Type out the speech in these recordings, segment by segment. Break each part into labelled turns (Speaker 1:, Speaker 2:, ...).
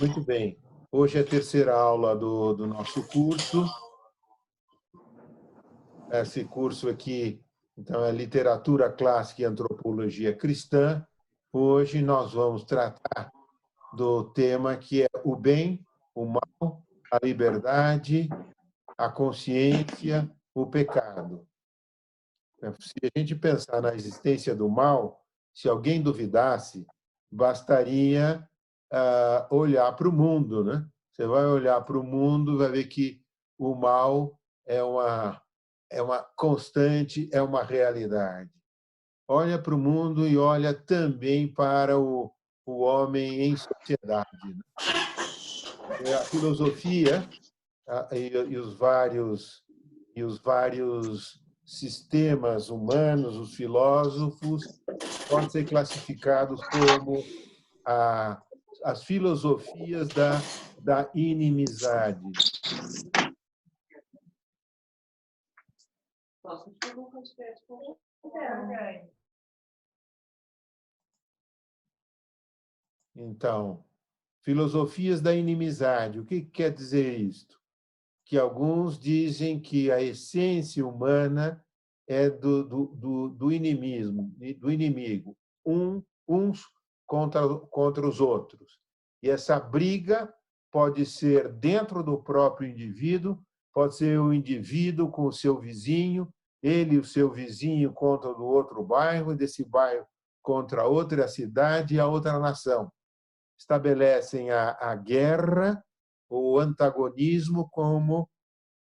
Speaker 1: Muito bem. Hoje é a terceira aula do nosso curso. Esse curso aqui, então, é Literatura Clássica e Antropologia Cristã. Hoje nós vamos tratar do tema que é o bem, o mal, a liberdade, a consciência, o pecado. Se a gente pensar na existência do mal, se alguém duvidasse, bastaria olhar para o mundo, né? Você vai olhar para o mundo, vai ver que o mal é uma constante, é uma realidade. Olha para o mundo e olha também para o homem em sociedade, né? A filosofia e os vários sistemas humanos, os filósofos, podem ser classificados como as filosofias da inimizade. Então, filosofias da inimizade. O que quer dizer isto? Que alguns dizem que a essência humana é do inimismo, do inimigo, uns contra os outros. E essa briga pode ser dentro do próprio indivíduo, pode ser o indivíduo com o seu vizinho, ele e o seu vizinho contra o do outro bairro, desse bairro contra outra cidade e a outra nação. Estabelecem a guerra, o antagonismo como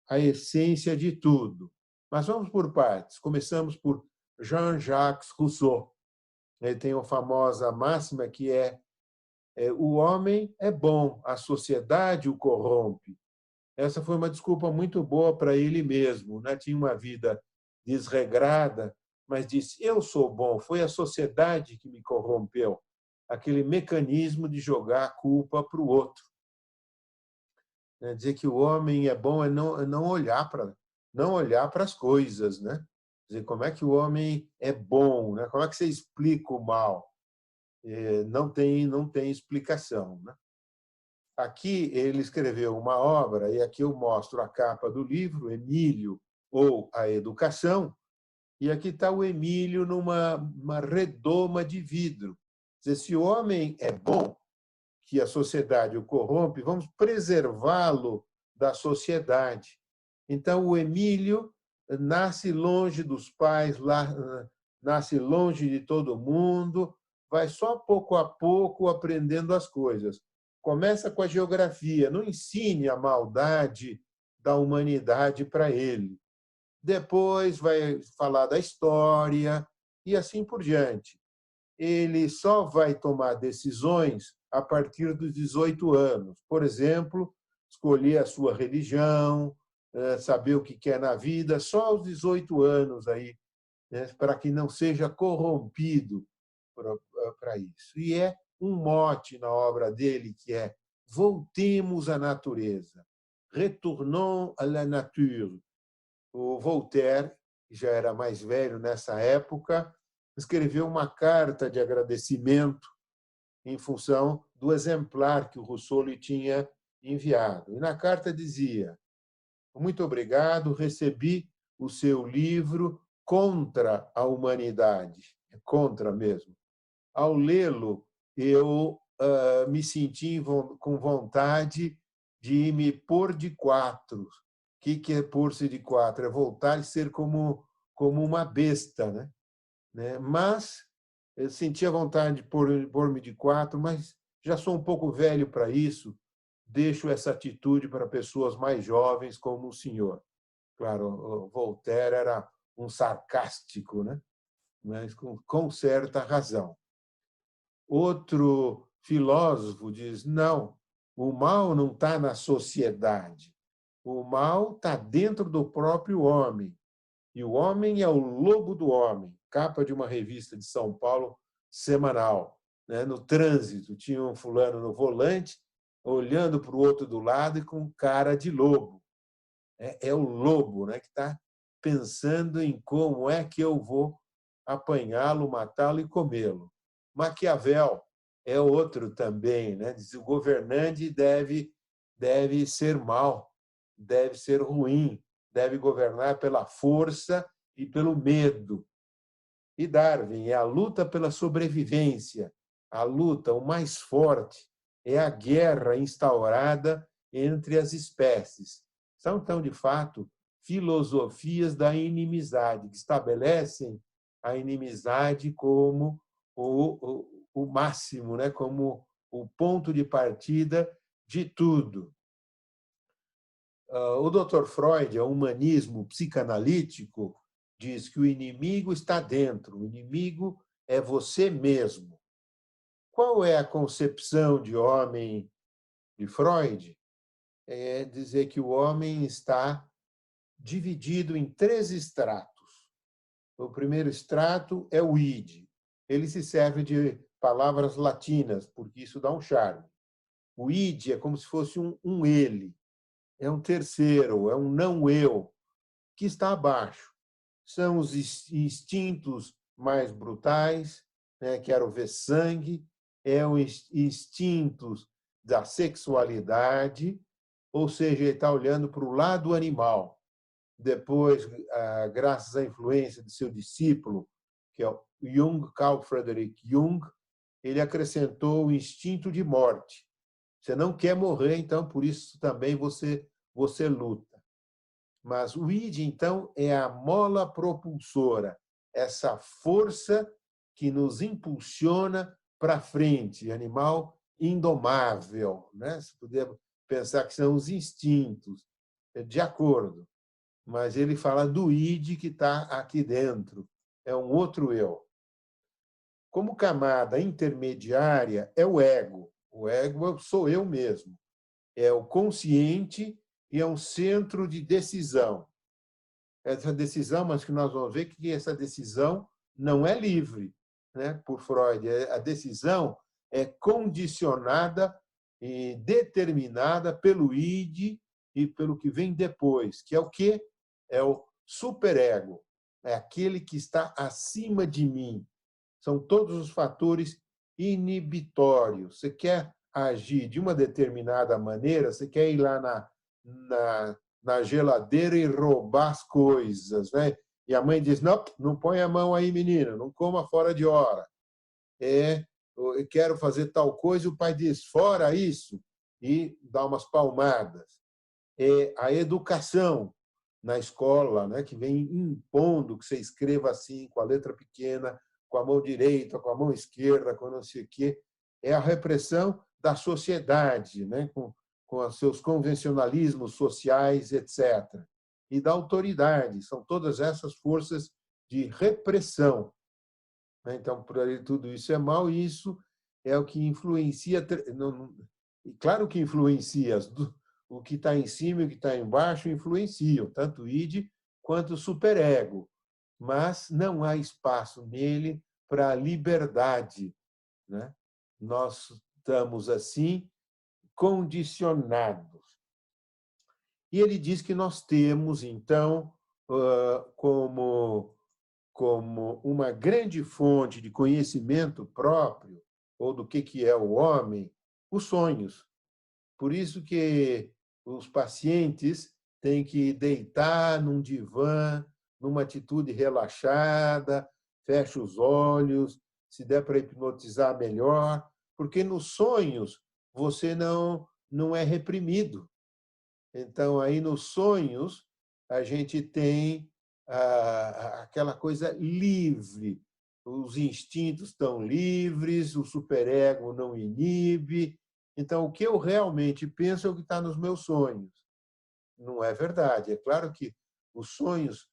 Speaker 1: a essência de tudo. Mas vamos por partes. Começamos por Jean-Jacques Rousseau. Ele tem uma famosa máxima que o homem é bom, a sociedade o corrompe. Essa foi uma desculpa muito boa para ele mesmo, né? Tinha uma vida desregrada, mas disse: eu sou bom, foi a sociedade que me corrompeu. Aquele mecanismo de jogar a culpa para o outro. Dizer que o homem é bom é não olhar para as coisas, né? Dizer como é que o homem é bom, né? Como é que você explica o mal? Não tem explicação, né? Aqui ele escreveu uma obra, e aqui eu mostro a capa do livro, Emílio ou a Educação, e aqui está o Emílio numa redoma de vidro. Quer dizer, se o homem é bom, que a sociedade o corrompe, vamos preservá-lo da sociedade. Então, o Emílio nasce longe dos pais, nasce longe de todo mundo, vai só pouco a pouco aprendendo as coisas. Começa com a geografia, não ensine a maldade da humanidade para ele. Depois vai falar da história e assim por diante. Ele só vai tomar decisões a partir dos 18 anos. Por exemplo, escolher a sua religião, saber o que quer na vida, só aos 18 anos aí, né, para que não seja corrompido para isso. E é um mote na obra dele que é: voltemos à natureza, retournons à la nature. O Voltaire, que já era mais velho nessa época, escreveu uma carta de agradecimento em função do exemplar que o Rousseau lhe tinha enviado. E na carta dizia: muito obrigado, recebi o seu livro contra a humanidade, contra mesmo. Ao lê-lo, eu me senti com vontade de me pôr de quatro. O que é pôr-se de quatro? É voltar a ser como uma besta, né? Mas eu sentia vontade de pôr-me de quatro, mas já sou um pouco velho para isso. Deixo essa atitude para pessoas mais jovens como o senhor. Claro, Voltaire era um sarcástico, né? Mas com certa razão. Outro filósofo diz: não, o mal não está na sociedade. O mal está dentro do próprio homem. E o homem é o lobo do homem. Capa de uma revista de São Paulo semanal. No trânsito, tinha um fulano no volante, olhando para o outro do lado e com cara de lobo. É o lobo, que está pensando em como é que eu vou apanhá-lo, matá-lo e comê-lo. Maquiavel é outro também, né? Diz, o governante deve ser mau, deve ser ruim, deve governar pela força e pelo medo. E Darwin é a luta pela sobrevivência, a luta, o mais forte, é a guerra instaurada entre as espécies. São, então, de fato, filosofias da inimizade, que estabelecem a inimizade como o máximo, né? Como o ponto de partida de tudo. O Dr. Freud, o humanismo psicanalítico, diz que o inimigo está dentro, o inimigo é você mesmo. Qual é a concepção de homem de Freud? É dizer que o homem está dividido em 3 estratos. O primeiro estrato é o id. Ele se serve de palavras latinas, porque isso dá um charme. O id é como se fosse um ele, é um terceiro, é um não eu, que está abaixo. São os instintos mais brutais, né? Quero ver sangue, é os instintos da sexualidade, ou seja, ele está olhando para o lado animal. Depois, graças à influência de seu discípulo, que é o Jung, Carl Friedrich Jung, ele acrescentou o instinto de morte. Você não quer morrer, então por isso também você luta. Mas o id, então, é a mola propulsora, essa força que nos impulsiona para frente, animal indomável, né? Se puder pensar que são os instintos, de acordo. Mas ele fala do id que está aqui dentro, é um outro eu. Como camada intermediária é o ego. O ego sou eu mesmo. É o consciente e é um centro de decisão. Essa decisão, mas que nós vamos ver que essa decisão não é livre, né? Por Freud. A decisão é condicionada e determinada pelo id e pelo que vem depois, que é o quê? É o superego, é aquele que está acima de mim. São todos os fatores inibitórios. Você quer agir de uma determinada maneira, você quer ir lá na geladeira e roubar as coisas, né? E a mãe diz: não, não põe a mão aí, menina, não coma fora de hora. Eu quero fazer tal coisa, e o pai diz: fora isso, e dá umas palmadas. É a educação na escola, né, que vem impondo que você escreva assim, com a letra pequena, com a mão direita, com a mão esquerda, com não sei o quê. É a repressão da sociedade, né, com os seus convencionalismos sociais, etc. E da autoridade. São todas essas forças de repressão. Então, por aí, tudo isso é mal, e isso é o que influencia. Claro que influencia, o que está em cima e o que está embaixo influenciam, tanto o id quanto o superego, mas não há espaço nele para a liberdade, né? Nós estamos, assim, condicionados. E ele diz que nós temos, então, como uma grande fonte de conhecimento próprio, ou do que é o homem, os sonhos. Por isso que os pacientes têm que deitar num divã, numa atitude relaxada, fecha os olhos, se der para hipnotizar, melhor, porque nos sonhos você não é reprimido. Então, aí nos sonhos, a gente tem aquela coisa livre. Os instintos estão livres, o superego não inibe. Então, o que eu realmente penso é o que está nos meus sonhos. Não é verdade. É claro que os sonhos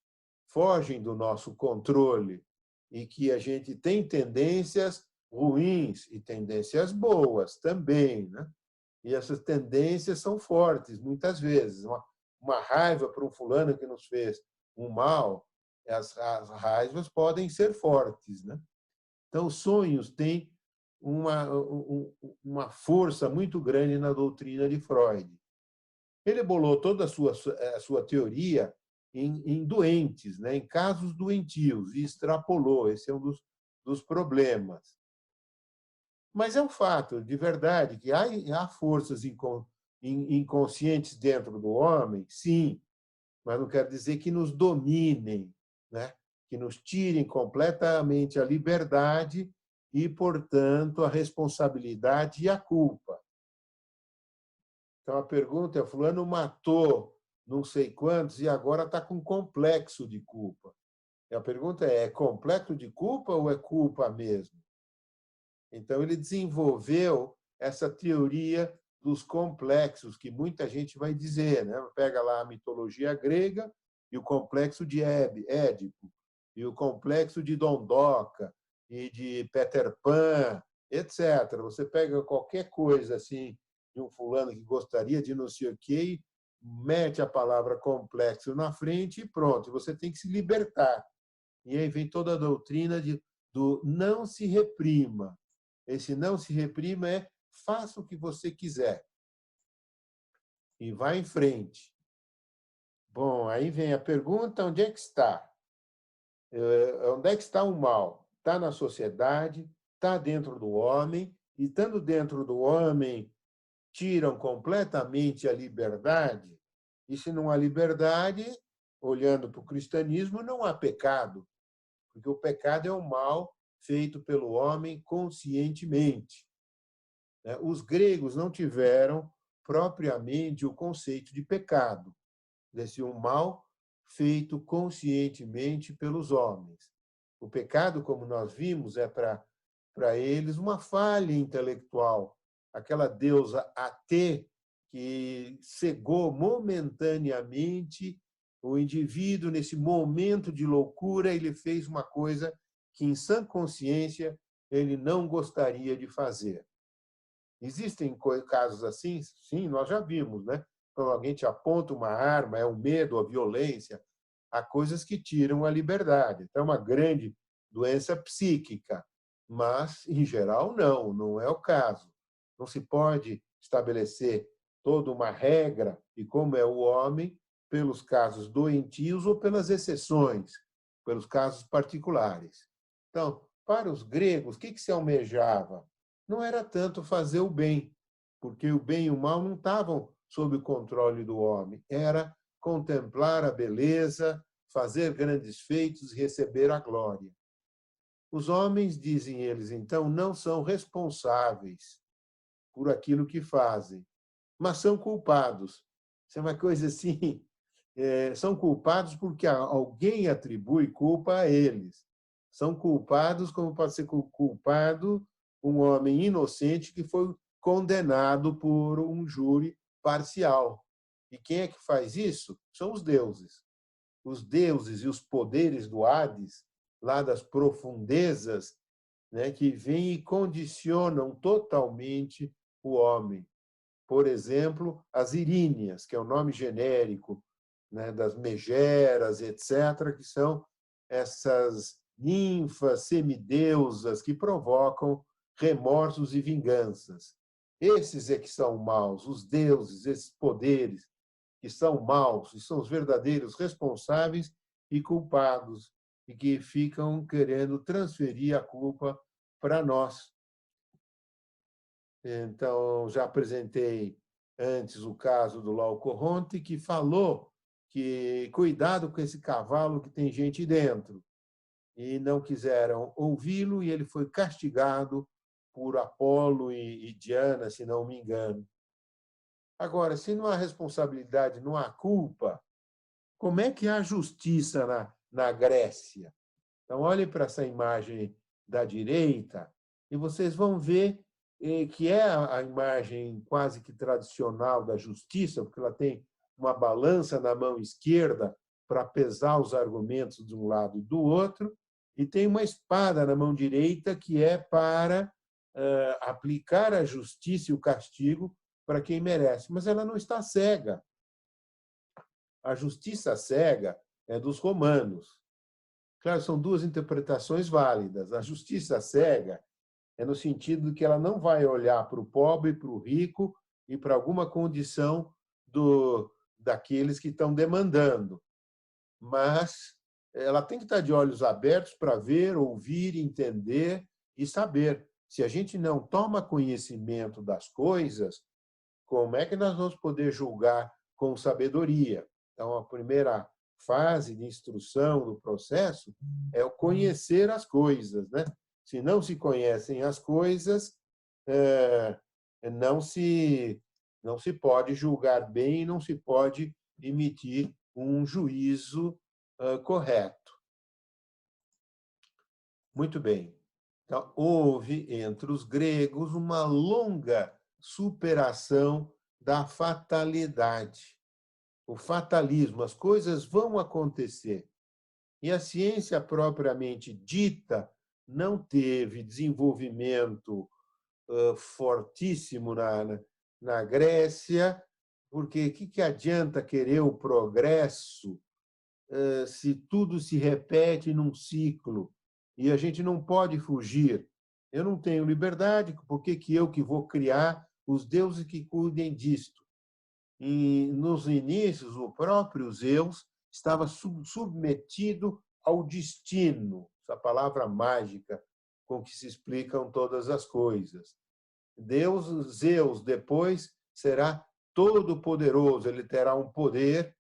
Speaker 1: fogem do nosso controle e que a gente tem tendências ruins e tendências boas também, né? E essas tendências são fortes, muitas vezes. Uma raiva para um fulano que nos fez um mal, as raivas podem ser fortes, né? Então, os sonhos têm uma força muito grande na doutrina de Freud. Ele bolou toda a sua teoria em doentes, né? Em casos doentios, e extrapolou. Esse é um dos problemas. Mas é um fato, de verdade, que há forças inconscientes dentro do homem, sim, mas não quer dizer que nos dominem, né? Que nos tirem completamente a liberdade e, portanto, a responsabilidade e a culpa. Então, a pergunta é: fulano matou não sei quantos e agora está com complexo de culpa. E a pergunta é complexo de culpa ou é culpa mesmo? Então, ele desenvolveu essa teoria dos complexos, que muita gente vai dizer, né? Pega lá a mitologia grega e o complexo de Édipo, e o complexo de Dondoca, e de Peter Pan, etc. Você pega qualquer coisa assim de um fulano que gostaria de não sei o quê, mete a palavra complexo na frente e pronto, você tem que se libertar. E aí vem toda a doutrina do não se reprima. Esse não se reprima é faça o que você quiser e vá em frente. Bom, aí vem a pergunta: onde é que está? Onde é que está o mal? Está na sociedade, está dentro do homem, e estando dentro do homem, tiram completamente a liberdade. E se não há liberdade, olhando para o cristianismo, não há pecado, porque o pecado é o mal feito pelo homem conscientemente. Os gregos não tiveram propriamente o conceito de pecado, desse um mal feito conscientemente pelos homens. O pecado, como nós vimos, é para eles uma falha intelectual, aquela deusa Atê que cegou momentaneamente o indivíduo nesse momento de loucura, ele fez uma coisa que em sã consciência ele não gostaria de fazer. Existem casos assim? Sim, nós já vimos, né? Quando alguém te aponta uma arma, é o medo, a violência, há coisas que tiram a liberdade. Então, é uma grande doença psíquica, mas, em geral, não é o caso. Não se pode estabelecer toda uma regra e como é o homem pelos casos doentios ou pelas exceções, pelos casos particulares. Então, para os gregos, o que se almejava? Não era tanto fazer o bem, porque o bem e o mal não estavam sob o controle do homem, era contemplar a beleza, fazer grandes feitos e receber a glória. Os homens, dizem eles, então, não são responsáveis por aquilo que fazem, mas são culpados. Isso é uma coisa assim, são culpados porque alguém atribui culpa a eles. São culpados como pode ser culpado um homem inocente que foi condenado por um júri parcial. E quem é que faz isso? São os deuses. Os deuses e os poderes do Hades, lá das profundezas, né, que vêm e condicionam totalmente o homem. Por exemplo, as iríneas, que é o nome genérico, né, das megeras, etc., que são essas ninfas semideusas que provocam remorsos e vinganças. Esses é que são maus, os deuses, esses poderes que são maus, e são os verdadeiros responsáveis e culpados, e que ficam querendo transferir a culpa para nós. Então, já apresentei antes o caso do Laocoonte, que falou que cuidado com esse cavalo que tem gente dentro. E não quiseram ouvi-lo, e ele foi castigado por Apolo e Diana, se não me engano. Agora, se não há responsabilidade, não há culpa, como é que há justiça na Grécia? Então, olhem para essa imagem da direita e vocês vão ver que é a imagem quase que tradicional da justiça, porque ela tem uma balança na mão esquerda para pesar os argumentos de um lado e do outro, e tem uma espada na mão direita que é para aplicar a justiça e o castigo para quem merece. Mas ela não está cega. A justiça cega é dos romanos. Claro, são duas interpretações válidas. A justiça cega é no sentido de que ela não vai olhar para o pobre, para o rico e para alguma condição daqueles que estão demandando. Mas ela tem que estar de olhos abertos para ver, ouvir, entender e saber Se a gente não toma conhecimento das coisas, como é que nós vamos poder julgar com sabedoria? Então, a primeira fase de instrução do processo é o conhecer as coisas, né? Se não se conhecem as coisas, não se não se pode julgar bem, não se pode emitir um juízo correto. Muito bem. Então, houve entre os gregos uma longa superação da fatalidade. O fatalismo, as coisas vão acontecer. E a ciência propriamente dita não teve desenvolvimento fortíssimo na Grécia, porque o que adianta querer o progresso se tudo se repete num ciclo e a gente não pode fugir? Eu não tenho liberdade, por que eu que vou criar os deuses que cuidem disto? E, nos inícios, o próprio Zeus estava submetido ao destino, essa palavra mágica com que se explicam todas as coisas. Zeus, depois, será todo-poderoso, ele terá um poder,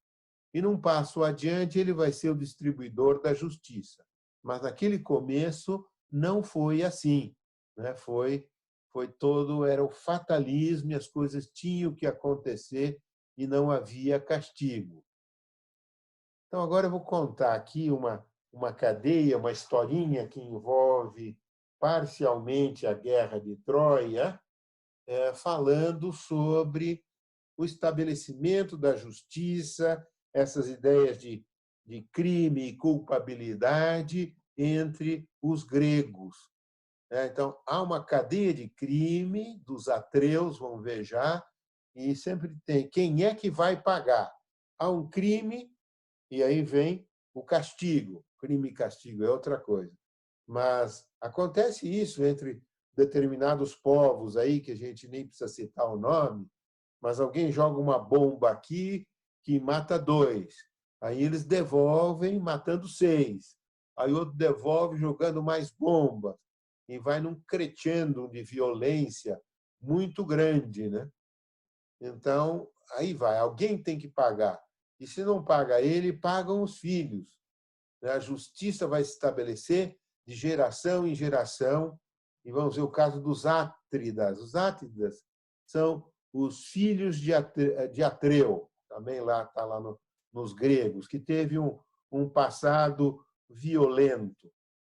Speaker 1: e num passo adiante ele vai ser o distribuidor da justiça. Mas naquele começo não foi assim, né? Foi todo, era o fatalismo, e as coisas tinham que acontecer e não havia castigo. Então, agora eu vou contar aqui uma cadeia, uma historinha que envolve parcialmente a Guerra de Troia, falando sobre o estabelecimento da justiça, essas ideias de crime e culpabilidade entre os gregos. Então, há uma cadeia de crime dos atreus, vamos ver já, e sempre tem quem é que vai pagar. Há um crime e aí vem o castigo. Crime e castigo é outra coisa. Mas acontece isso entre determinados povos aí, que a gente nem precisa citar o nome, mas alguém joga uma bomba aqui que mata 2. Aí eles devolvem matando 6. Aí outro devolve jogando mais bombas. E vai num crescendo de violência muito grande, né? Então, aí vai, alguém tem que pagar. E se não paga ele, pagam os filhos. A justiça vai se estabelecer de geração em geração. E vamos ver o caso dos Átridas. Os Átridas são os filhos de Atreu, também lá está lá nos gregos, que teve um passado violento.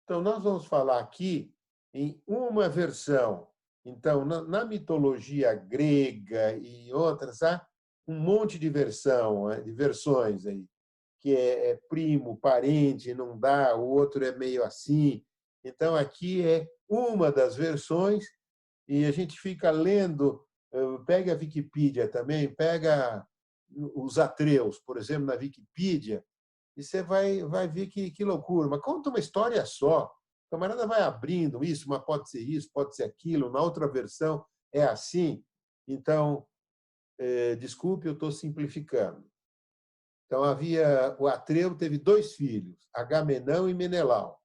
Speaker 1: Então, nós vamos falar aqui em uma versão. Então, na mitologia grega e outras, há um monte de versões aí, que é primo, parente, não dá, o outro é meio assim. Então, aqui é uma das versões e a gente fica lendo, pega a Wikipídia também, pega os atreus, por exemplo, na Wikipídia, e você vai ver que loucura. Mas conta uma história só. O camarada vai abrindo isso, mas pode ser isso, pode ser aquilo, na outra versão é assim. Então, desculpe, eu estou simplificando. Então, o Atreu teve 2 filhos, Agamenão e Menelau.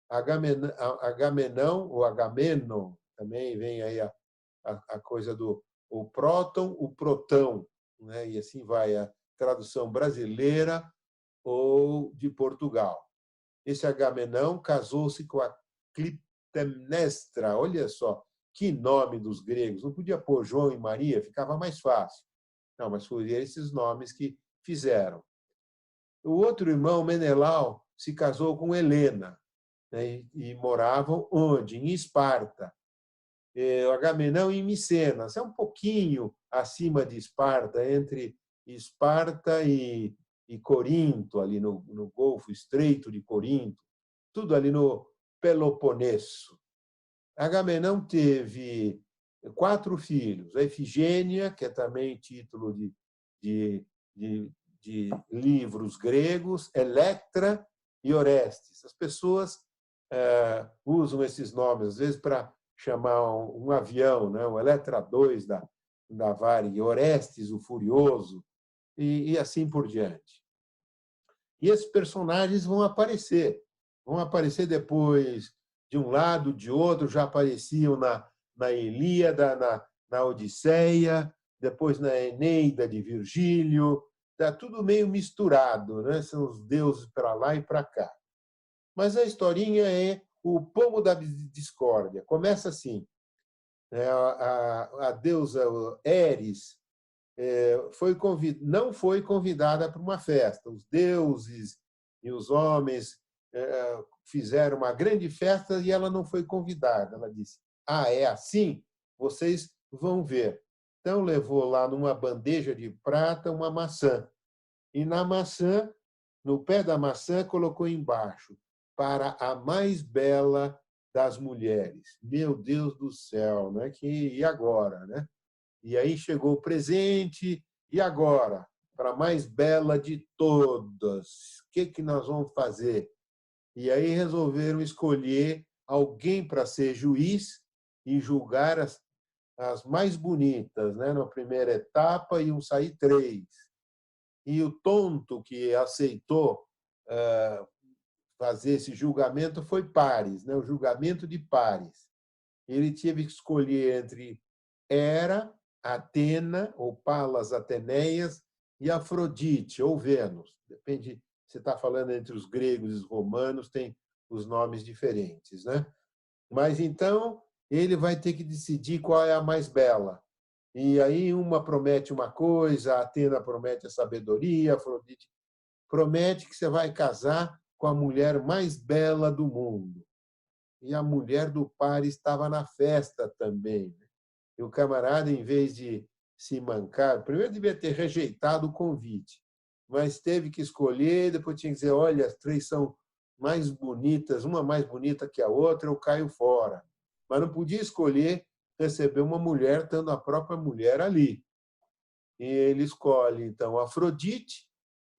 Speaker 1: Agamenão, ou Agamenon, também vem aí a coisa do o próton, o protão, né? E assim vai a tradução brasileira ou de Portugal. Esse Agamenão casou-se com a Clitemnestra. Olha só, que nome dos gregos. Não podia pôr João e Maria, ficava mais fácil. Não, mas foram esses nomes que fizeram. O outro irmão, Menelau, se casou com Helena, né, e moravam onde? Em Esparta. O Agamenão em Micenas, é um pouquinho acima de Esparta, entre Esparta e Corinto, ali no Golfo Estreito de Corinto, tudo ali no Peloponeso. Agamenão teve 4 filhos, a Efigênia, que é também título de livros gregos, Electra e Orestes. As pessoas usam esses nomes, às vezes, para chamar um avião, né? O Electra 2 da Varig, Orestes, o Furioso, e assim por diante. E esses personagens vão aparecer depois de um lado, de outro, já apareciam na Ilíada, na Odisseia, depois na Eneida de Virgílio. Está tudo meio misturado, né? São os deuses para lá e para cá. Mas a historinha é o pomo da discórdia. Começa assim, né? A deusa Eris não foi convidada para uma festa. Os deuses e os homens fizeram uma grande festa e ela não foi convidada. Ela disse: "Ah, é assim? Vocês vão ver." Então levou lá numa bandeja de prata uma maçã. E na maçã, no pé da maçã, colocou embaixo: "Para a mais bela das mulheres." Meu Deus do céu, né? E agora, né? E aí chegou o presente, e agora? Para a mais bela de todas, o que nós vamos fazer? E aí resolveram escolher alguém para ser juiz e julgar as mais bonitas, né? Na primeira etapa, iam sair 3. E o tonto que aceitou fazer esse julgamento foi Paris, né? O julgamento de Paris. Ele teve que escolher entre Hera, Atena, ou Palas Ateneias, e Afrodite, ou Vênus. Depende, você está falando entre os gregos e os romanos, tem os nomes diferentes, né? Mas então ele vai ter que decidir qual é a mais bela. E aí uma promete uma coisa, a Atena promete a sabedoria, a Afrodite promete que você vai casar com a mulher mais bela do mundo. E a mulher do par estava na festa também. E o camarada, em vez de se mancar, primeiro devia ter rejeitado o convite, mas teve que escolher, depois tinha que dizer: "Olha, as 3 são mais bonitas, uma mais bonita que a outra, eu caio fora." Mas não podia escolher receber uma mulher, estando a própria mulher ali. E ele escolhe, então, Afrodite,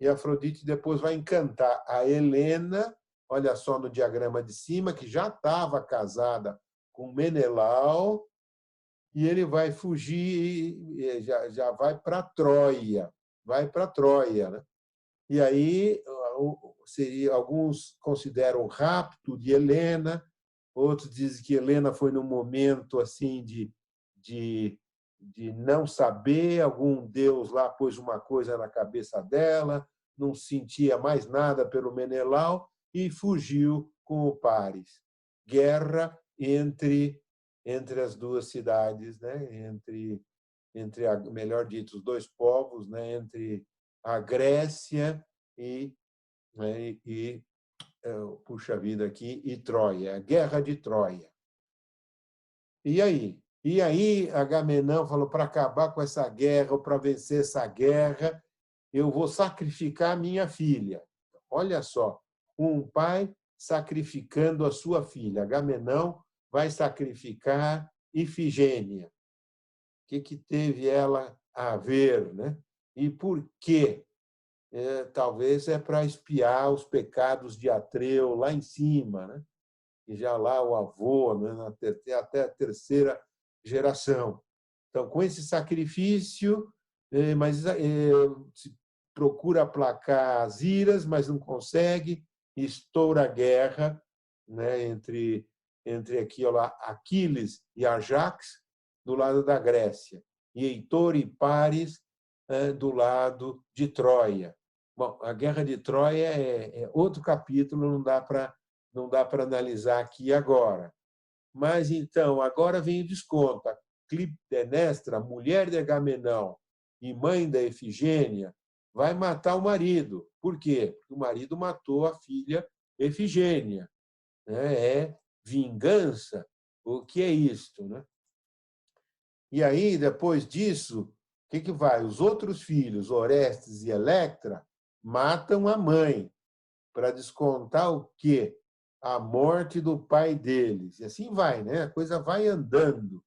Speaker 1: e Afrodite depois vai encantar a Helena, olha só no diagrama de cima, que já estava casada com Menelau, e ele vai fugir, já vai para Troia, né? E aí alguns consideram o rapto de Helena, outros dizem que Helena foi num momento assim de, de não saber, algum deus lá pôs uma coisa na cabeça dela, não sentia mais nada pelo Menelau e fugiu com o Paris. Guerra entre as duas cidades, né? Melhor dito, os 2 povos, né? Entre a Grécia né? Puxa vida aqui, e Troia, a Guerra de Troia. E aí? E aí Agamenão falou: para acabar com essa guerra, ou para vencer essa guerra, eu vou sacrificar a minha filha. Olha só, um pai sacrificando a sua filha. Agamenão vai sacrificar Ifigênia. O que teve ela a ver, né? E por quê? Talvez é para espiar os pecados de Atreu lá em cima, né? E já lá o avô, né? Até a terceira geração. Então, com esse sacrifício, mas se procura aplacar as iras, mas não consegue, estoura a guerra, né? entre aqui, olha lá, Aquiles e Ajax, do lado da Grécia, e Heitor e Paris, do lado de Troia. Bom, a Guerra de Troia é outro capítulo, não dá para analisar aqui agora. Mas, então, agora vem o desconto. A Clitemnestra, mulher de Agamenão e mãe da Efigênia, vai matar o marido. Por quê? Porque o marido matou a filha Efigênia. É vingança. O que é isto, né? E aí, depois disso, o que vai? Os outros filhos, Orestes e Electra, matam a mãe para descontar o quê? A morte do pai deles. E assim vai, né? A coisa vai andando.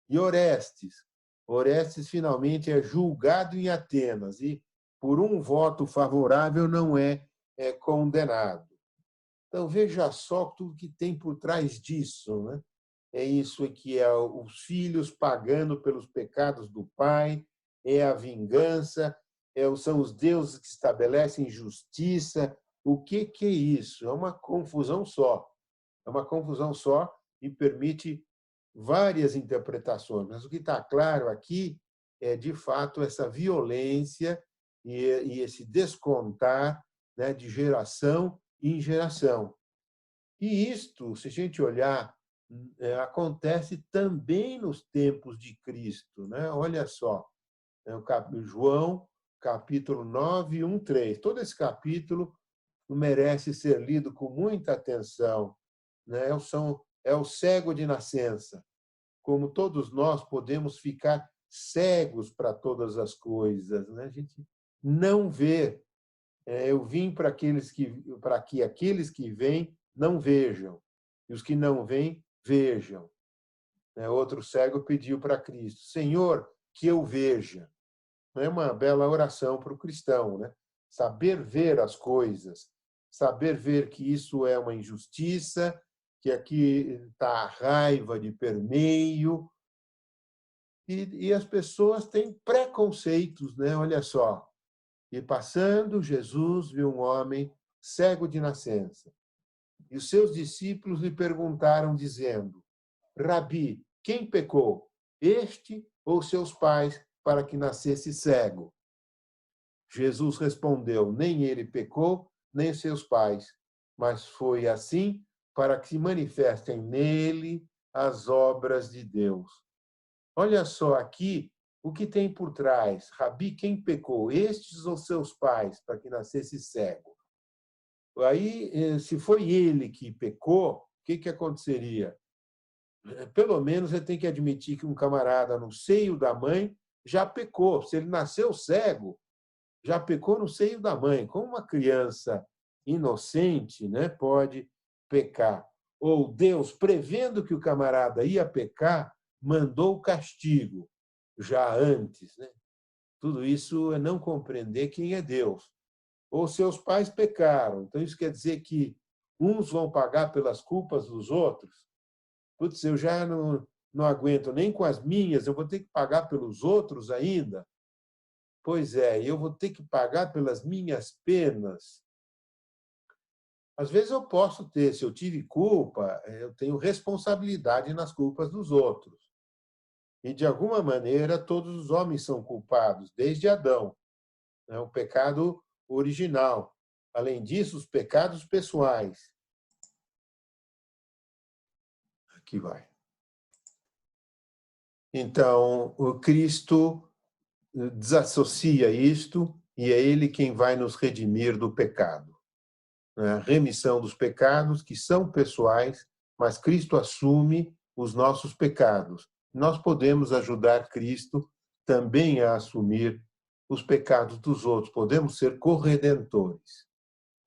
Speaker 1: E Orestes finalmente é julgado em Atenas e, por um voto favorável, não é condenado. Então, veja só tudo que tem por trás disso, né? É isso que é os filhos pagando pelos pecados do pai, é a vingança, são os deuses que estabelecem justiça. O que é isso? É uma confusão só. É uma confusão só e permite várias interpretações. Mas o que está claro aqui é, de fato, essa violência e esse descontar, né, de geração em geração. E isto, se a gente olhar, acontece também nos tempos de Cristo, né? Olha só, João, capítulo 9, 1, 3. Todo esse capítulo merece ser lido com muita atenção, né? É o cego de nascença. Como todos nós podemos ficar cegos para todas as coisas, né? A gente não vê. Eu vim para que aqueles que vêm não vejam, e os que não vêm vejam. Outro cego pediu para Cristo: Senhor, que eu veja. É uma bela oração para o cristão, né? Saber ver as coisas, saber ver que isso é uma injustiça, que aqui está a raiva de permeio, e as pessoas têm preconceitos, né? Olha só. E passando, Jesus viu um homem cego de nascença. E os seus discípulos lhe perguntaram, dizendo: Rabi, quem pecou, este ou seus pais, para que nascesse cego? Jesus respondeu: nem ele pecou, nem seus pais, mas foi assim para que se manifestem nele as obras de Deus. Olha só aqui o que tem por trás. Rabi, quem pecou, estes ou seus pais, para que nascesse cego? Aí, se foi ele que pecou, o que aconteceria? Pelo menos ele tem que admitir que um camarada no seio da mãe já pecou. Se ele nasceu cego, já pecou no seio da mãe. Como uma criança inocente, né, pode pecar? Ou Deus, prevendo que o camarada ia pecar, mandou o castigo já antes, né? Tudo isso é não compreender quem é Deus. Ou seus pais pecaram. Então, isso quer dizer que uns vão pagar pelas culpas dos outros? Putz, eu já não aguento nem com as minhas, eu vou ter que pagar pelos outros ainda? Pois é, eu vou ter que pagar pelas minhas penas. Às vezes eu posso ter, se eu tive culpa, eu tenho responsabilidade nas culpas dos outros. E, de alguma maneira, todos os homens são culpados, desde Adão, né? O pecado original. Além disso, os pecados pessoais. Aqui vai. Então, o Cristo desassocia isto e é ele quem vai nos redimir do pecado. A remissão dos pecados, que são pessoais, mas Cristo assume os nossos pecados. Nós podemos ajudar Cristo também a assumir os pecados dos outros, podemos ser corredentores.